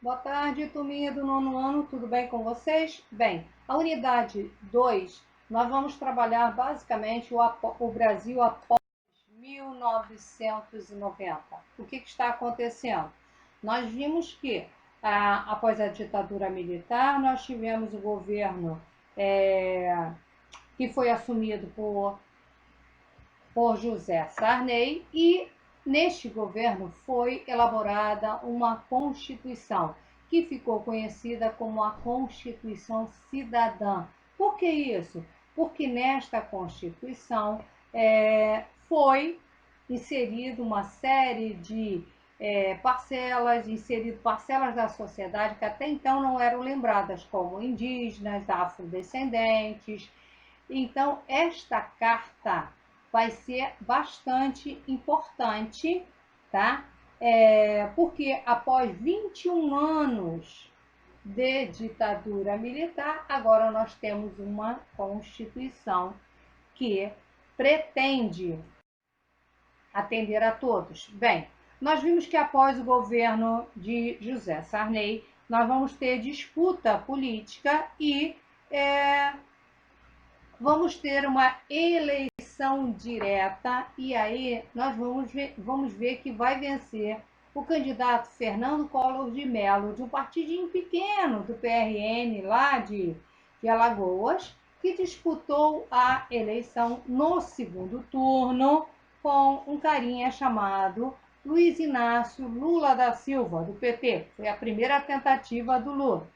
Boa tarde, turminha do nono ano, tudo bem com vocês? Bem, a unidade 2, nós vamos trabalhar basicamente o Brasil após 1990. O que está acontecendo? Nós vimos que, após a ditadura militar, nós tivemos o governo que foi assumido por José Sarney e neste governo foi elaborada uma Constituição que ficou conhecida como a Constituição Cidadã. Por que isso? Porque nesta Constituição foi inserido uma série de parcelas da sociedade que até então não eram lembradas, como indígenas, afrodescendentes. Então, esta carta vai ser bastante importante, tá? Porque após 21 anos de ditadura militar, agora nós temos uma Constituição que pretende atender a todos. Bem, nós vimos que após o governo de José Sarney, nós vamos ter disputa política e vamos ter uma eleição direta e aí nós vamos ver que vai vencer o candidato Fernando Collor de Mello, de um partidinho pequeno do PRN lá de Alagoas, que disputou a eleição no segundo turno com um carinha chamado Luiz Inácio Lula da Silva, do PT. Foi a primeira tentativa do Lula.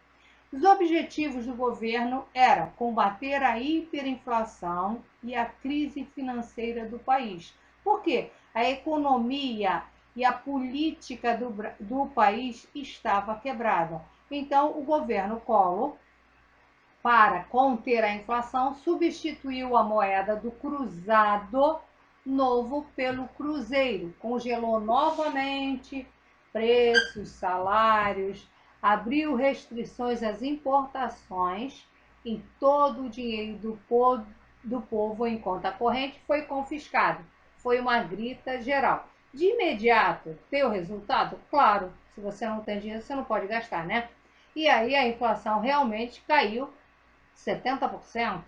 Os objetivos do governo eram combater a hiperinflação e a crise financeira do país. Por quê? A economia e a política do país estava quebrada. Então, o governo Collor, para conter a inflação, substituiu a moeda do cruzado novo pelo cruzeiro, congelou novamente preços, salários, abriu restrições às importações e todo o dinheiro do povo em conta corrente foi confiscado. Foi uma grita geral. De imediato, tem o resultado? Claro, se você não tem dinheiro, você não pode gastar, né? E aí a inflação realmente caiu 70%.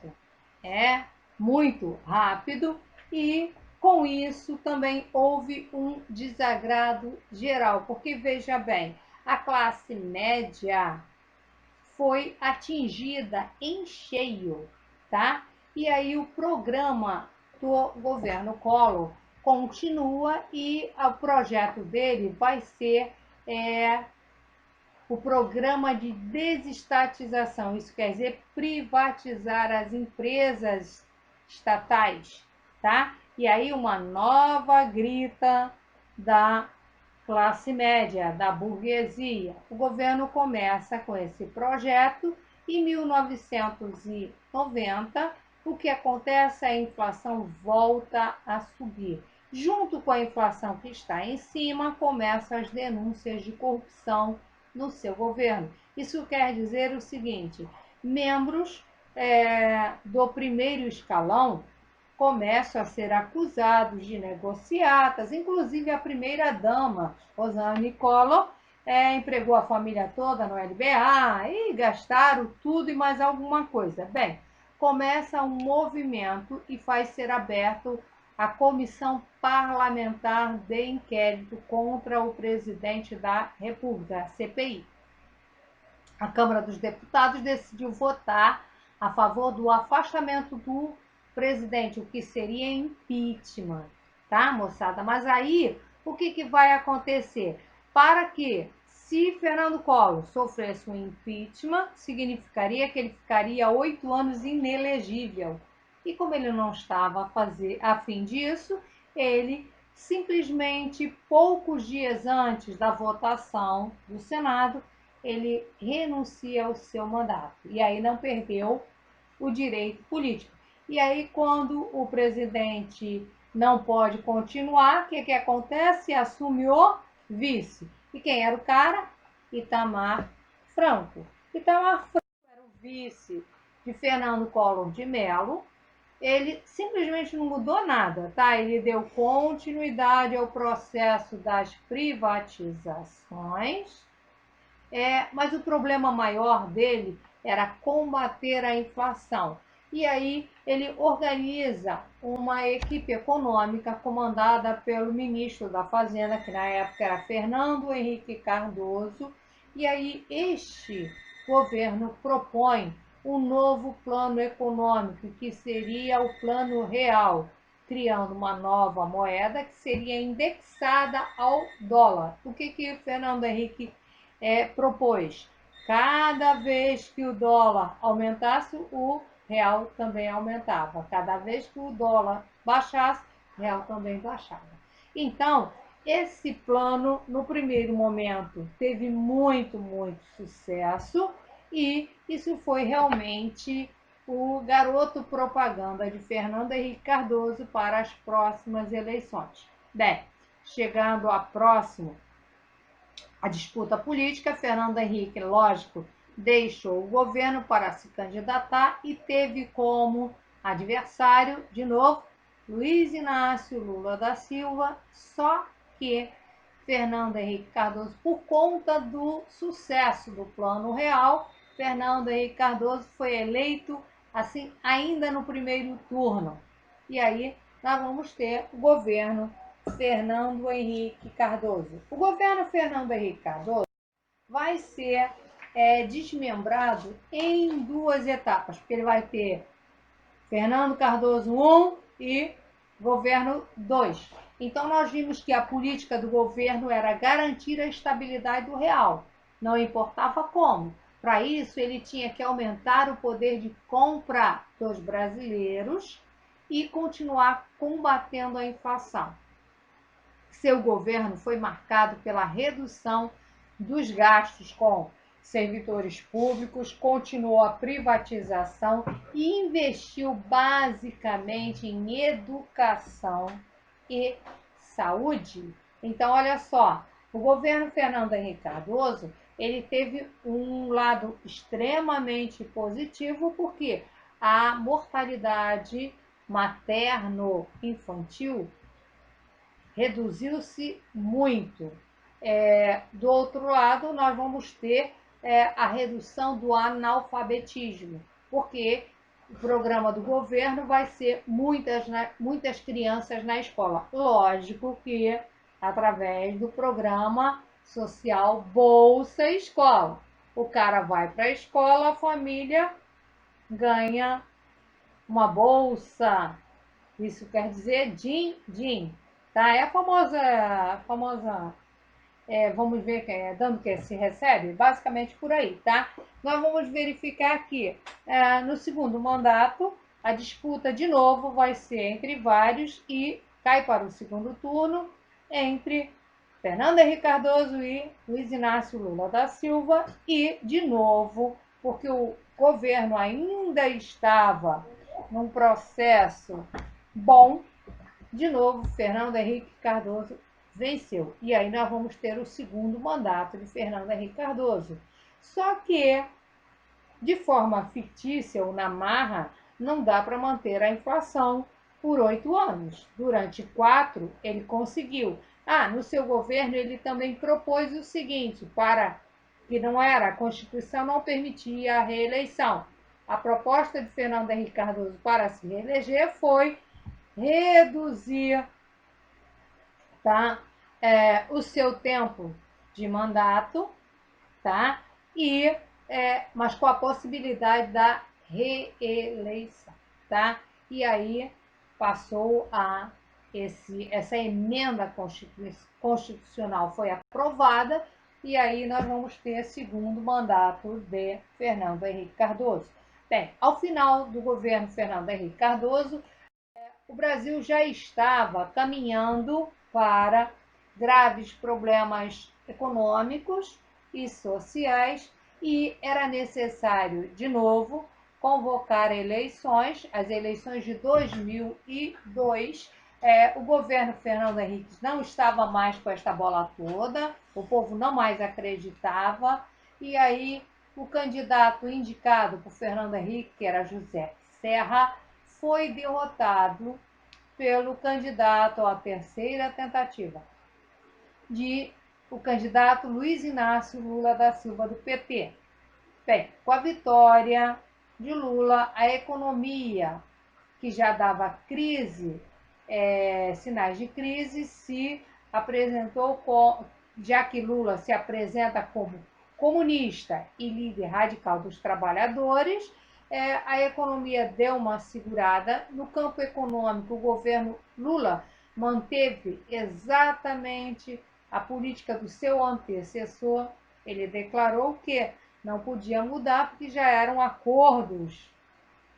É muito rápido e com isso também houve um desagrado geral, porque veja bem, a classe média foi atingida em cheio, tá? E aí o programa do governo Collor continua e o projeto dele vai ser o programa de desestatização, isso quer dizer privatizar as empresas estatais, tá? E aí uma nova grita da classe média, da burguesia. O governo começa com esse projeto e em 1990 o que acontece? A inflação volta a subir. Junto com a inflação que está em cima, começam as denúncias de corrupção no seu governo. Isso quer dizer o seguinte: membros do primeiro escalão começam a ser acusados de negociatas, inclusive a primeira-dama, Rosane Collor, empregou a família toda no LBA e gastaram tudo e mais alguma coisa. Bem, começa um movimento e faz ser aberto a Comissão Parlamentar de Inquérito contra o presidente da República, a CPI. A Câmara dos Deputados decidiu votar a favor do afastamento do presidente, o que seria impeachment, tá, moçada? Mas aí, o que vai acontecer? Para que, se Fernando Collor sofresse um impeachment, significaria que ele ficaria 8 anos inelegível. E como ele não estava a fim disso, ele simplesmente, poucos dias antes da votação do Senado, ele renuncia ao seu mandato. E aí não perdeu o direito político. E aí, quando o presidente não pode continuar, o que acontece? Assume o vice. E quem era o cara? Itamar Franco. Itamar Franco era o vice de Fernando Collor de Mello. Ele simplesmente não mudou nada, tá? Ele deu continuidade ao processo das privatizações, Mas o problema maior dele era combater a inflação. E aí ele organiza uma equipe econômica comandada pelo ministro da Fazenda, que na época era Fernando Henrique Cardoso, e aí este governo propõe um novo plano econômico, que seria o Plano Real, criando uma nova moeda que seria indexada ao dólar. O que Fernando Henrique propôs? Cada vez que o dólar aumentasse, o real também aumentava. Cada vez que o dólar baixasse, o real também baixava. Então, esse plano, no primeiro momento, teve muito sucesso, e isso foi realmente o garoto propaganda de Fernando Henrique Cardoso para as próximas eleições. Bem, chegando a disputa política, Fernando Henrique, lógico, deixou o governo para se candidatar e teve como adversário, de novo, Luiz Inácio Lula da Silva, só que Fernando Henrique Cardoso, por conta do sucesso do Plano Real, Fernando Henrique Cardoso foi eleito assim ainda no primeiro turno. E aí nós vamos ter o governo Fernando Henrique Cardoso. O governo Fernando Henrique Cardoso vai ser desmembrado em duas etapas, porque ele vai ter Fernando Cardoso 1 e governo 2. Então, nós vimos que a política do governo era garantir a estabilidade do real, não importava como. Para isso, ele tinha que aumentar o poder de compra dos brasileiros e continuar combatendo a inflação. Seu governo foi marcado pela redução dos gastos com servidores públicos, continuou a privatização e investiu basicamente em educação e saúde. Então, olha só, o governo Fernando Henrique Cardoso, ele teve um lado extremamente positivo, porque a mortalidade materno-infantil reduziu-se muito. Do outro lado, nós vamos ter a redução do analfabetismo, porque o programa do governo vai ser muitas crianças na escola. Lógico que através do programa social Bolsa Escola. O cara vai para a escola, a família ganha uma bolsa. Isso quer dizer din-din. Tá? É a famosa vamos ver dando que se recebe, basicamente por aí, tá? Nós vamos verificar aqui, no segundo mandato, a disputa de novo vai ser entre vários e cai para o segundo turno entre Fernando Henrique Cardoso e Luiz Inácio Lula da Silva, e de novo, porque o governo ainda estava num processo bom, de novo, Fernando Henrique Cardoso venceu. E aí nós vamos ter o segundo mandato de Fernando Henrique Cardoso. Só que, de forma fictícia ou na marra, não dá para manter a inflação por 8 anos. Durante 4, ele conseguiu. No seu governo, ele também propôs o seguinte, que não era, a Constituição não permitia a reeleição. A proposta de Fernando Henrique Cardoso para se reeleger foi reduzir, tá? O seu tempo de mandato, tá? Mas com a possibilidade da reeleição, tá? E aí passou essa emenda constitucional foi aprovada, e aí nós vamos ter segundo mandato de Fernando Henrique Cardoso. Bem, ao final do governo Fernando Henrique Cardoso, o Brasil já estava caminhando para graves problemas econômicos e sociais, e era necessário, de novo, convocar eleições, as eleições de 2002. O governo Fernando Henrique não estava mais com esta bola toda, o povo não mais acreditava, e aí o candidato indicado por Fernando Henrique, que era José Serra, foi derrotado pelo candidato à terceira tentativa de o candidato Luiz Inácio Lula da Silva, do PT. Bem, com a vitória de Lula, a economia, que já dava crise, sinais de crise, se apresentou, já que Lula se apresenta como comunista e líder radical dos trabalhadores, a economia deu uma segurada. No campo econômico, o governo Lula manteve exatamente a política do seu antecessor. Ele declarou que não podia mudar porque já eram acordos,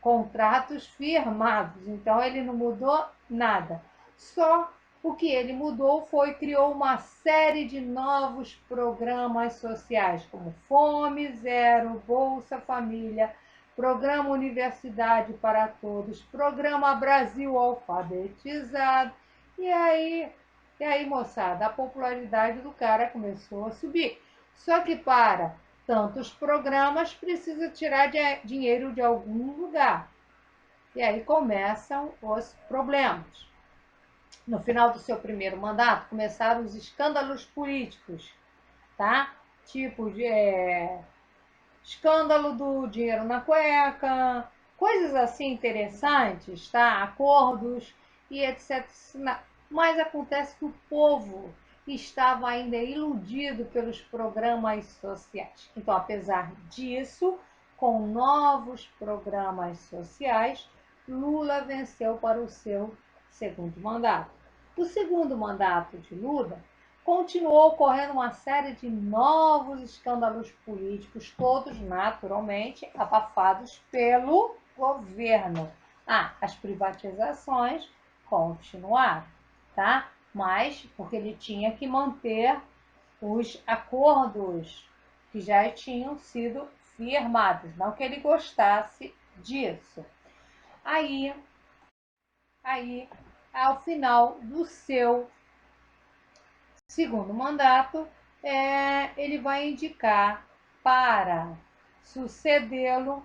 contratos firmados. Então ele não mudou nada. Só o que ele mudou foi criou uma série de novos programas sociais, como Fome Zero, Bolsa Família, Programa Universidade para Todos, Programa Brasil Alfabetizado. E aí, moçada, a popularidade do cara começou a subir. Só que para tantos programas precisa tirar dinheiro de algum lugar. E aí começam os problemas. No final do seu primeiro mandato, começaram os escândalos políticos, tá? Tipo de escândalo do dinheiro na cueca, coisas assim interessantes, tá? Acordos e etc. Mas acontece que o povo estava ainda iludido pelos programas sociais. Então, apesar disso, com novos programas sociais, Lula venceu para o seu segundo mandato. O segundo mandato de Lula continuou ocorrendo uma série de novos escândalos políticos, todos naturalmente abafados pelo governo. As privatizações continuaram, tá? Mas porque ele tinha que manter os acordos que já tinham sido firmados, não que ele gostasse disso. Aí, ao final do seu segundo mandato, ele vai indicar para sucedê-lo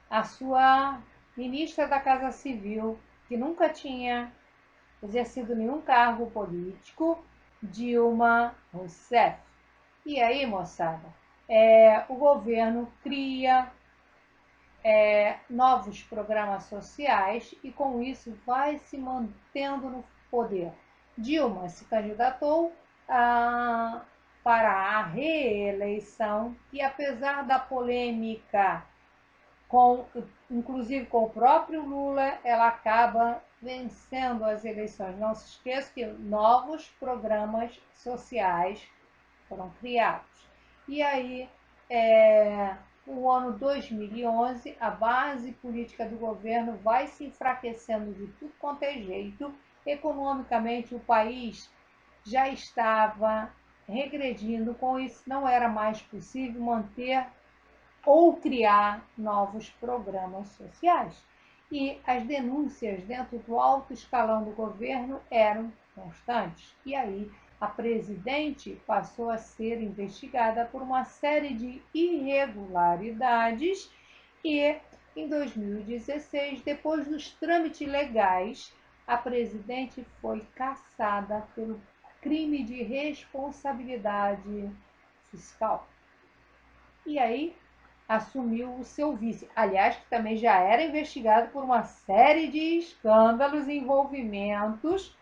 a sua ministra da Casa Civil, que nunca tinha exercido nenhum cargo político, Dilma Rousseff. E aí, moçada, o governo cria novos programas sociais e, com isso, vai se mantendo no poder. Dilma se candidatou para a reeleição e, apesar da polêmica, inclusive com o próprio Lula, ela acaba vencendo as eleições. Não se esqueça que novos programas sociais foram criados. E aí, no ano 2011, a base política do governo vai se enfraquecendo de tudo quanto é jeito. Economicamente, o país já estava regredindo, com isso não era mais possível manter ou criar novos programas sociais. E as denúncias dentro do alto escalão do governo eram constantes. E aí a presidente passou a ser investigada por uma série de irregularidades e, em 2016, depois dos trâmites legais, a presidente foi cassada pelo crime de responsabilidade fiscal. E aí assumiu o seu vice. Aliás, que também já era investigado por uma série de escândalos e envolvimentos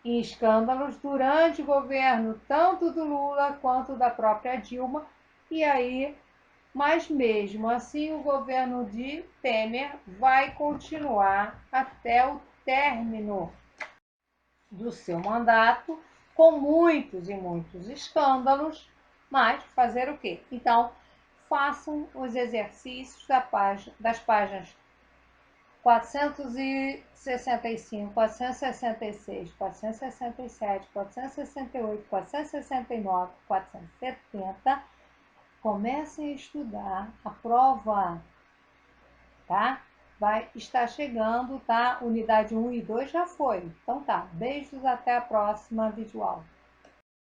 em escândalos durante o governo, tanto do Lula quanto da própria Dilma. E aí, mas mesmo assim, o governo de Temer vai continuar até o término do seu mandato, com muitos e muitos escândalos, mas fazer o quê? Então, façam os exercícios das páginas 465, 466, 467, 468, 469, 470. Comecem a estudar a prova, tá? Vai estar chegando, tá? Unidade 1 e 2 já foi. Então tá, beijos, até a próxima videoaula.